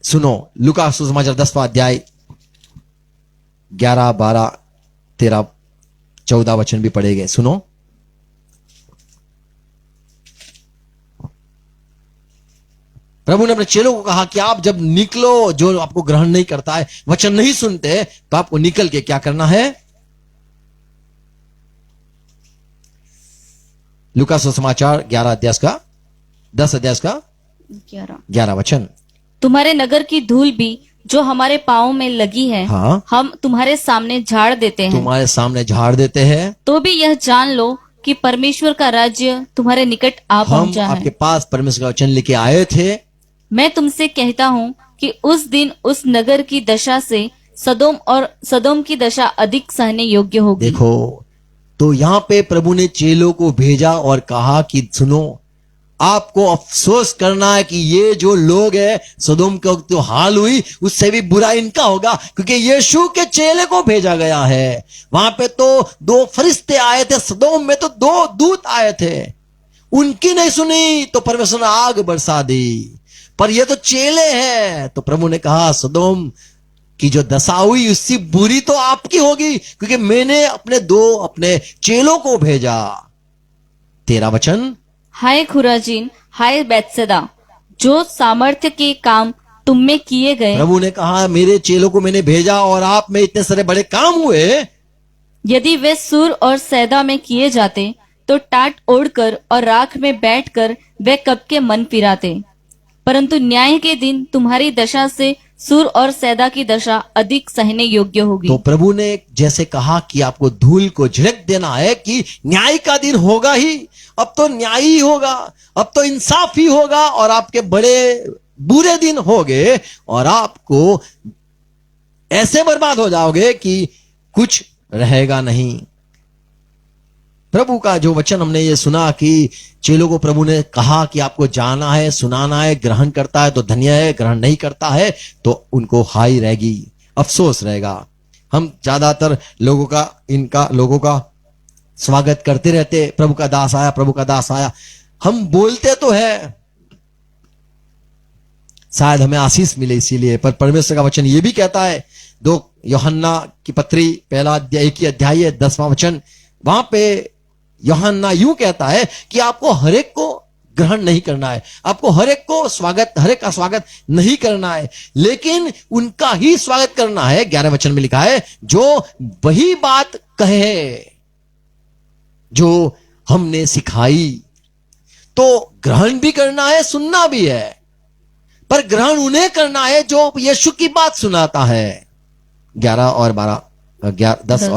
Speaker 1: सुनो, लूका सुसमाचार 10वां अध्याय 11 12 13 14 वचन भी पढ़ेंगे। सुनो, प्रभु ने अपने चेलों को कहा कि आप जब निकलो, जो आपको ग्रहण नहीं करता है, वचन नहीं सुनते, तो आपको निकल के क्या करना है? लूका सुसमाचार 11 अध्याय का 10 अध्याय का 11 वचन।
Speaker 2: तुम्हारे नगर की धूल भी जो हमारे पाँव में लगी है,
Speaker 1: हाँ,
Speaker 2: हम तुम्हारे सामने झाड़ देते हैं।
Speaker 1: तुम्हारे सामने झाड़ देते हैं।
Speaker 2: तो भी यह जान लो कि परमेश्वर का राज्य तुम्हारे निकट आ
Speaker 1: हम
Speaker 2: पहुंचा
Speaker 1: आपके
Speaker 2: है।
Speaker 1: पास परमेश्वर का वचन लेके आए थे।
Speaker 2: मैं तुमसे कहता हूँ कि उस दिन उस नगर की दशा से सदोम की दशा अधिक सहने योग्य होगी।
Speaker 1: देखो, तो यहां पे प्रभु ने चेलों को भेजा और कहा कि सुनो, आपको अफसोस करना है कि ये जो लोग हैं, सदोम का जो हाल हुई उससे भी बुरा इनका होगा, क्योंकि यीशु के चेले को भेजा गया है। वहां पे तो 2 फरिश्ते आए थे, सदोम में तो 2 दूत आए थे, उनकी नहीं सुनी तो परमेश्वर ने आग बरसा दी। पर ये तो चेले हैं, तो प्रभु ने कहा सदोम की जो दशा हुई उससे बुरी तो आपकी होगी, क्योंकि मैंने अपने चेलों को भेजा। 13 वचन।
Speaker 2: हाय खुराजीन, हाय बैतसैदा, जो सामर्थ्य के काम तुम में किए गए,
Speaker 1: प्रभु ने कहा मेरे चेलों को मैंने भेजा और आप में इतने सारे बड़े काम हुए।
Speaker 2: यदि वे सूर और सैदा में किए जाते तो टाट ओढ़कर और राख में बैठकर वे कब के मन फिराते। परंतु न्याय के दिन तुम्हारी दशा से सूर और सैदा की दशा अधिक सहने योग्य होगी।
Speaker 1: तो प्रभु ने जैसे कहा कि आपको धूल को झिड़क देना है कि न्याय का दिन होगा ही, अब तो न्याय ही होगा, अब तो इंसाफ ही होगा, और आपके बड़े बुरे दिन होंगे और आपको ऐसे बर्बाद हो जाओगे कि कुछ रहेगा नहीं। प्रभु का जो वचन हमने ये सुना कि चेलों को प्रभु ने कहा कि आपको जाना है, सुनाना है, ग्रहण करता है तो धन्य है, ग्रहण नहीं करता है तो उनको हाई रहेगी, अफसोस रहेगा। हम ज्यादातर लोगों का स्वागत करते रहते, प्रभु का दास आया, प्रभु का दास आया, हम बोलते तो है, शायद हमें आशीष मिले इसीलिए, पर परमेश्वर का वचन ये भी कहता है, 2 यूहन्ना की पत्री 1 अध्याय 10वां वचन, वहां पे यूहन्ना यूं कहता है कि आपको हरेक को ग्रहण नहीं करना है, आपको हरेक का स्वागत नहीं करना है, लेकिन उनका ही स्वागत करना है। 11 वचन में लिखा है, जो वही बात कहे जो हमने सिखाई। तो ग्रहण भी करना है, सुनना भी है, पर ग्रहण उन्हें करना है जो यीशु की बात सुनाता है। 10 और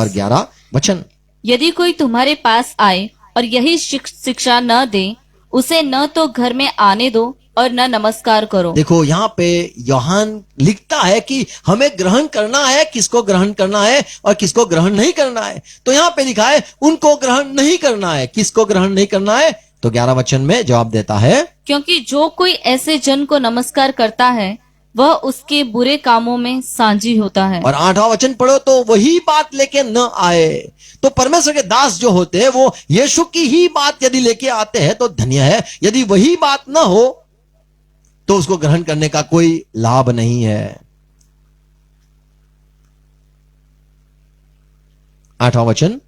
Speaker 1: 11 वचन।
Speaker 2: यदि कोई तुम्हारे पास आए और यही शिक्षा न दे, उसे न तो घर में आने दो और न नमस्कार करो।
Speaker 1: देखो यहाँ पे यूहन्ना लिखता है कि हमें ग्रहण करना है, किसको ग्रहण करना है और किसको ग्रहण नहीं करना है। तो यहाँ पे लिखा है उनको ग्रहण नहीं करना है। किसको ग्रहण नहीं करना है? तो 11 वचन में जवाब देता है,
Speaker 2: क्योंकि जो कोई ऐसे जन को नमस्कार करता है वह उसके बुरे कामों में साझी होता है।
Speaker 1: और 8वां वचन पढ़ो तो वही बात लेके न आए। तो परमेश्वर के दास जो होते हैं वो यीशु की ही बात यदि लेके आते हैं तो धन्य है। यदि वही बात न हो तो उसको ग्रहण करने का कोई लाभ नहीं है। 8वां वचन,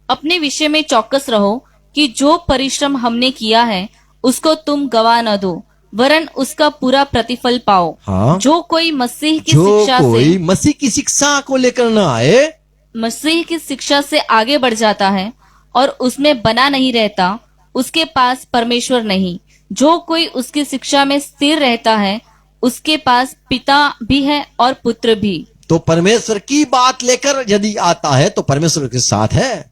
Speaker 2: अपने विषय में चौकस रहो कि जो परिश्रम हमने किया है उसको तुम गवा न दो, वरन उसका पूरा प्रतिफल पाओ।
Speaker 1: हाँ।
Speaker 2: जो कोई मसीह की
Speaker 1: जो
Speaker 2: शिक्षा
Speaker 1: कोई मसीह की शिक्षा को लेकर न आए,
Speaker 2: मसीह की शिक्षा से आगे बढ़ जाता है और उसमें बना नहीं रहता, उसके पास परमेश्वर नहीं। जो कोई उसकी शिक्षा में स्थिर रहता है उसके पास पिता भी है और पुत्र भी।
Speaker 1: तो परमेश्वर की बात लेकर यदि आता है तो परमेश्वर के साथ है।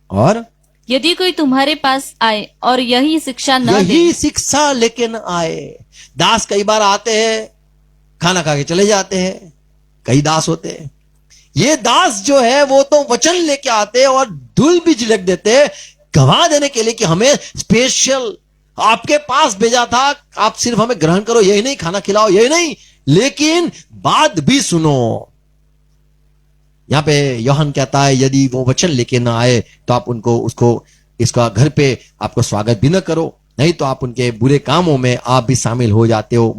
Speaker 1: और
Speaker 2: यदि कोई तुम्हारे पास आए और यही शिक्षा न दे,
Speaker 1: यही शिक्षा लेके न आए। दास कई बार आते हैं, खाना खा के चले जाते हैं। कई दास होते हैं। ये दास जो है वो तो वचन लेके आते हैं और धूल भी झिड़क देते हैं, गवाह देने के लिए कि हमें स्पेशल आपके पास भेजा था, आप सिर्फ हमें ग्रहण करो, यही नहीं खाना खिलाओ, यही नहीं, लेकिन बात भी सुनो। यहां पे यूहन्ना कहता है यदि वो वचन लेके ना आए तो आप उनको इसका घर पे आपको स्वागत भी ना करो, नहीं तो आप उनके बुरे कामों में आप भी शामिल हो जाते हो।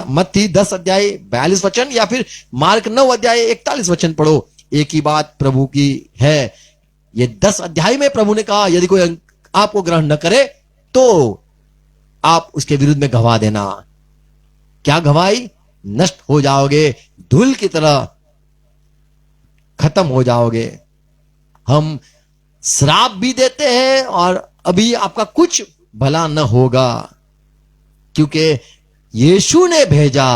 Speaker 1: मत्ती 10 अध्याय 42 वचन या फिर मार्क 9 अध्याय 41 वचन पढ़ो। एक ही बात प्रभु की है। ये 10 अध्याय में प्रभु ने कहा यदि कोई आपको ग्रहण न करे तो आप उसके विरुद्ध में गवाह देना। क्या गवाही? नष्ट हो जाओगे, धूल की तरह खत्म हो जाओगे। हम श्राप भी देते हैं और अभी आपका कुछ भला न होगा, क्योंकि यीशु ने भेजा,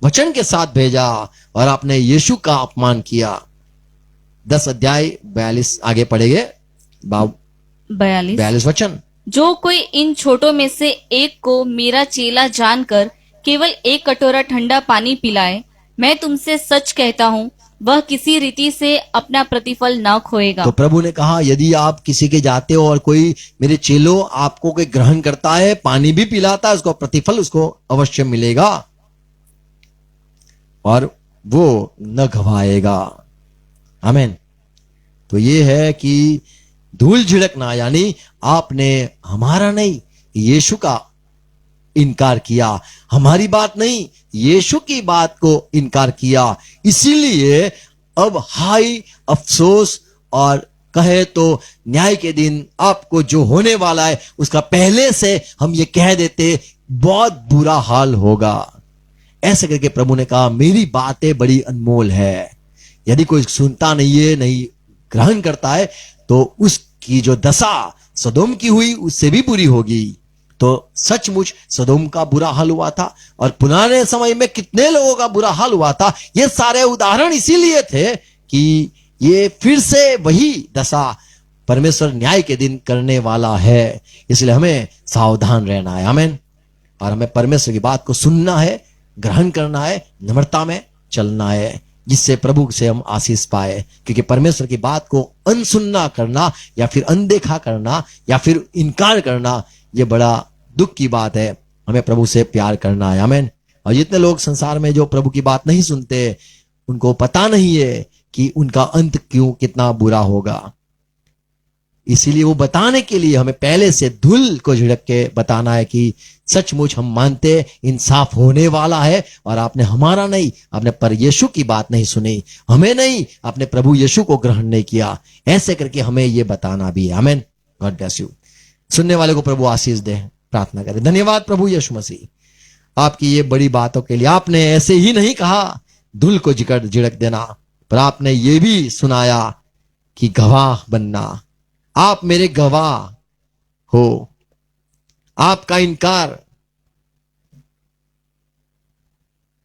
Speaker 1: वचन के साथ भेजा और आपने यीशु का अपमान किया। 10 अध्याय 42 आगे पढ़ेंगे, 42 वचन।
Speaker 2: जो कोई इन छोटों में से एक को मेरा चेला जानकर केवल एक कटोरा ठंडा पानी पिलाए, मैं तुमसे सच कहता हूँ वह किसी रीति से अपना प्रतिफल ना खोएगा।
Speaker 1: तो प्रभु ने कहा यदि आप किसी के जाते हो और कोई मेरे चेलो आपको कोई ग्रहण करता है, पानी भी पिलाता है, उसको प्रतिफल उसको अवश्य मिलेगा और वो न गवाएगा। आमीन। तो ये है कि धूल झिड़कना, यानी आपने हमारा नहीं यीशु का इनकार किया, हमारी बात नहीं यीशु की बात को इनकार किया। इसीलिए अब हाय अफसोस, और कहे तो न्याय के दिन आपको जो होने वाला है उसका पहले से हम ये कह देते बहुत बुरा हाल होगा। ऐसे करके प्रभु ने कहा मेरी बातें बड़ी अनमोल है, यदि कोई सुनता नहीं है, नहीं ग्रहण करता है, तो उसकी जो दशा सदोम की हुई उससे भी बुरी होगी। तो सचमुच सदोम का बुरा हाल हुआ था और पुराने समय में कितने लोगों का बुरा हाल हुआ था। ये सारे उदाहरण इसीलिए थे कि ये फिर से वही दशा परमेश्वर न्याय के दिन करने वाला है। इसलिए हमें सावधान रहना है। आमीन। और हमें परमेश्वर की बात को सुनना है, ग्रहण करना है, नम्रता में चलना है, जिससे प्रभु से हम आशीष पाए। क्योंकि परमेश्वर की बात को अनसुनना करना या फिर अनदेखा करना या फिर इनकार करना, ये बड़ा दुख की बात है। हमें प्रभु से प्यार करना है। आमीन। और जितने लोग संसार में जो प्रभु की बात नहीं सुनते, उनको पता नहीं है कि उनका अंत कितना बुरा होगा। इसीलिए वो बताने के लिए हमें पहले से धूल को झिड़क के बताना है कि सचमुच हम मानते इंसाफ होने वाला है और आपने हमारा नहीं, आपने पर यीशु की बात नहीं सुनी, हमें नहीं, आपने प्रभु यीशु को ग्रहण नहीं किया। ऐसे करके हमें ये बताना भी है। आमीन। God bless you. सुनने वाले को प्रभु आशीष दे। प्रार्थना करें। धन्यवाद प्रभु यीशु मसीह, आपकी ये बड़ी बातों के लिए। आपने ऐसे ही नहीं कहा धूल को झिड़क देना, पर आपने ये भी सुनाया कि गवाह बनना। आप मेरे गवाह हो। आपका इनकार,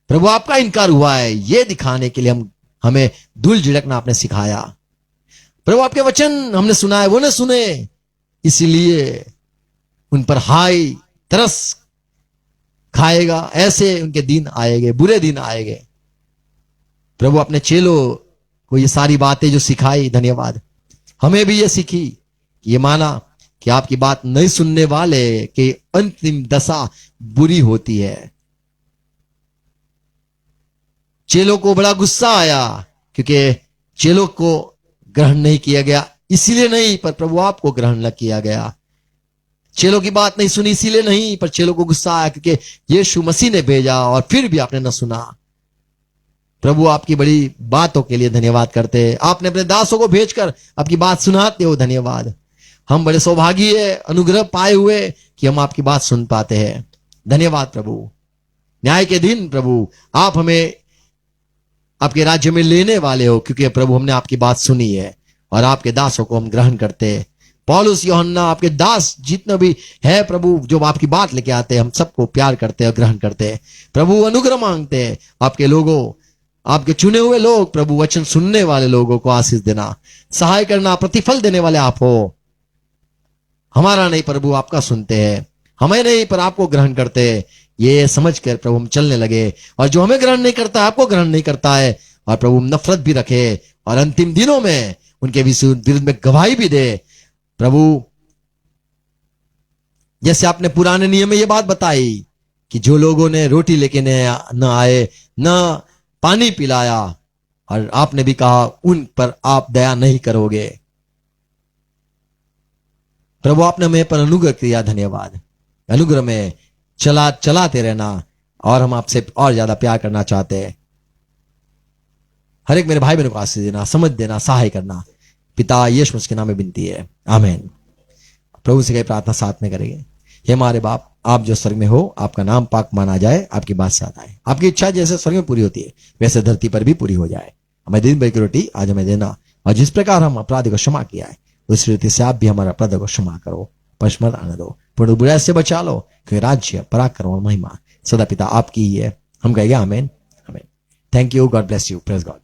Speaker 1: प्रभु आपका इनकार हुआ है, ये दिखाने के लिए हमें धूल झिड़कना आपने सिखाया। प्रभु आपके वचन हमने सुना है, वो न सुने, इसलिए उन पर हाय तरस खाएगा, ऐसे उनके दिन आएंगे, बुरे दिन आएंगे। प्रभु अपने चेलों को ये सारी बातें जो सिखाई, धन्यवाद। हमें भी ये सीखी, ये माना कि आपकी बात नहीं सुनने वाले की अंतिम दशा बुरी होती है। चेलों को बड़ा गुस्सा आया क्योंकि चेलों को ग्रहण नहीं किया गया, इसीलिए नहीं, पर प्रभु आपको ग्रहण न किया गया। चेलों की बात नहीं सुनी इसीलिए नहीं, पर चेलों को गुस्सा आया क्योंकि यीशु मसीह ने भेजा और फिर भी आपने न सुना। प्रभु आपकी बड़ी बातों के लिए धन्यवाद करते हैं। आपने अपने दासों को भेजकर आपकी बात सुनाते हो, धन्यवाद। हम बड़े सौभागी है, अनुग्रह पाए हुए कि हम आपकी बात सुन पाते हैं। धन्यवाद प्रभु। न्याय के दिन प्रभु आप हमें आपके राज्य में लेने वाले हो, क्योंकि प्रभु हमने आपकी बात सुनी है और आपके दासों को हम ग्रहण करते हैं। पौलुस, यूहन्ना, आपके दास जितना भी है प्रभु, जो आपकी बात लेके आते हैं, हम सबको प्यार करते हैं और ग्रहण करते हैं। प्रभु अनुग्रह मांगते हैं आपके लोगों, आपके चुने हुए लोग प्रभु, वचन सुनने वाले लोगों को आशीष देना, सहाय करना, प्रतिफल देने वाले आप हो। हमारा नहीं प्रभु, आपका सुनते हैं, हमें नहीं पर आपको ग्रहण करते हैं। ये समझ कर प्रभु हम चलने लगे, और जो हमें ग्रहण नहीं करता है आपको ग्रहण नहीं करता है, और प्रभु नफरत भी रखे और अंतिम दिनों में उनके विरुद्ध में गवाही भी दे। प्रभु जैसे आपने पुराने नियम में ये बात बताई कि जो लोगों ने रोटी लेके न आए, न पानी पिलाया, और आपने भी कहा उन पर आप दया नहीं करोगे। प्रभु आपने हमें पर अनुग्रह किया, धन्यवाद। अनुग्रह में चलाते रहना, और हम आपसे और ज्यादा प्यार करना चाहते हैं। हर एक मेरे भाई बहनों को आशीष देना, समझ देना, सहाय करना। पिता यीशु मसीह के नाम में विनती है, आमीन। प्रभु से कई प्रार्थना साथ में करेंगे। हे हमारे बाप, आप जो स्वर्ग में हो, आपका नाम पाक माना जाए, आपकी बात साथ आए, आपकी इच्छा जैसे स्वर्ग में पूरी होती है वैसे धरती पर भी पूरी हो जाए। हमें दिन भर की रोटी आज हमें देना, और जिस प्रकार हम अपराधी को क्षमा किया है उस रीति से आप भी हमारा अपराध को क्षमा करो। पश्मत आने दो, पूर्ण बुराई से बचा लो, क्योंकि राज्य, पराक्रम और महिमा सदा पिता आपकी ही है। हम कहेंगे आमीन, आमीन। Thank you, God bless you, praise God.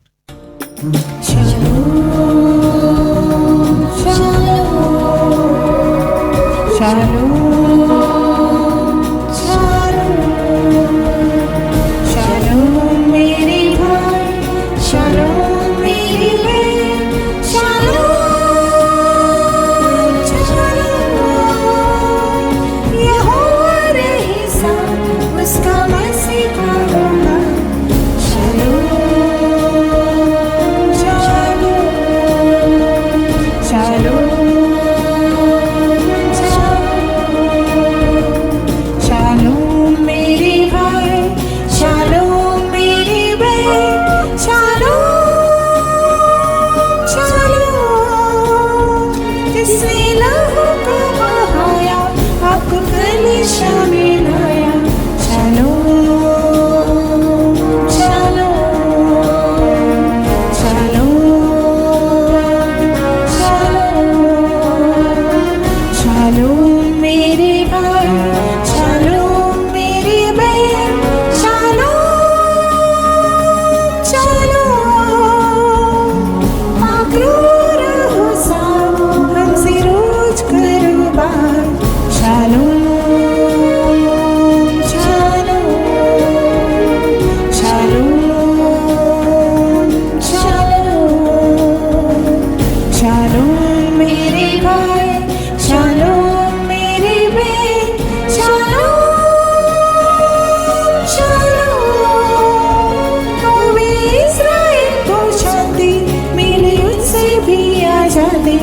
Speaker 3: शादी मिली उससे भी आजादी।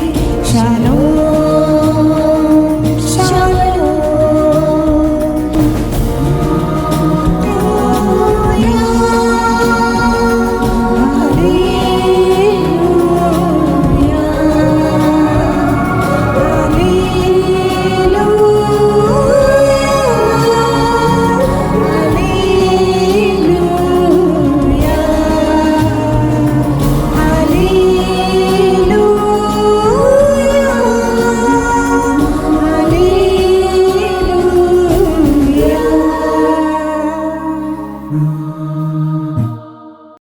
Speaker 3: शालो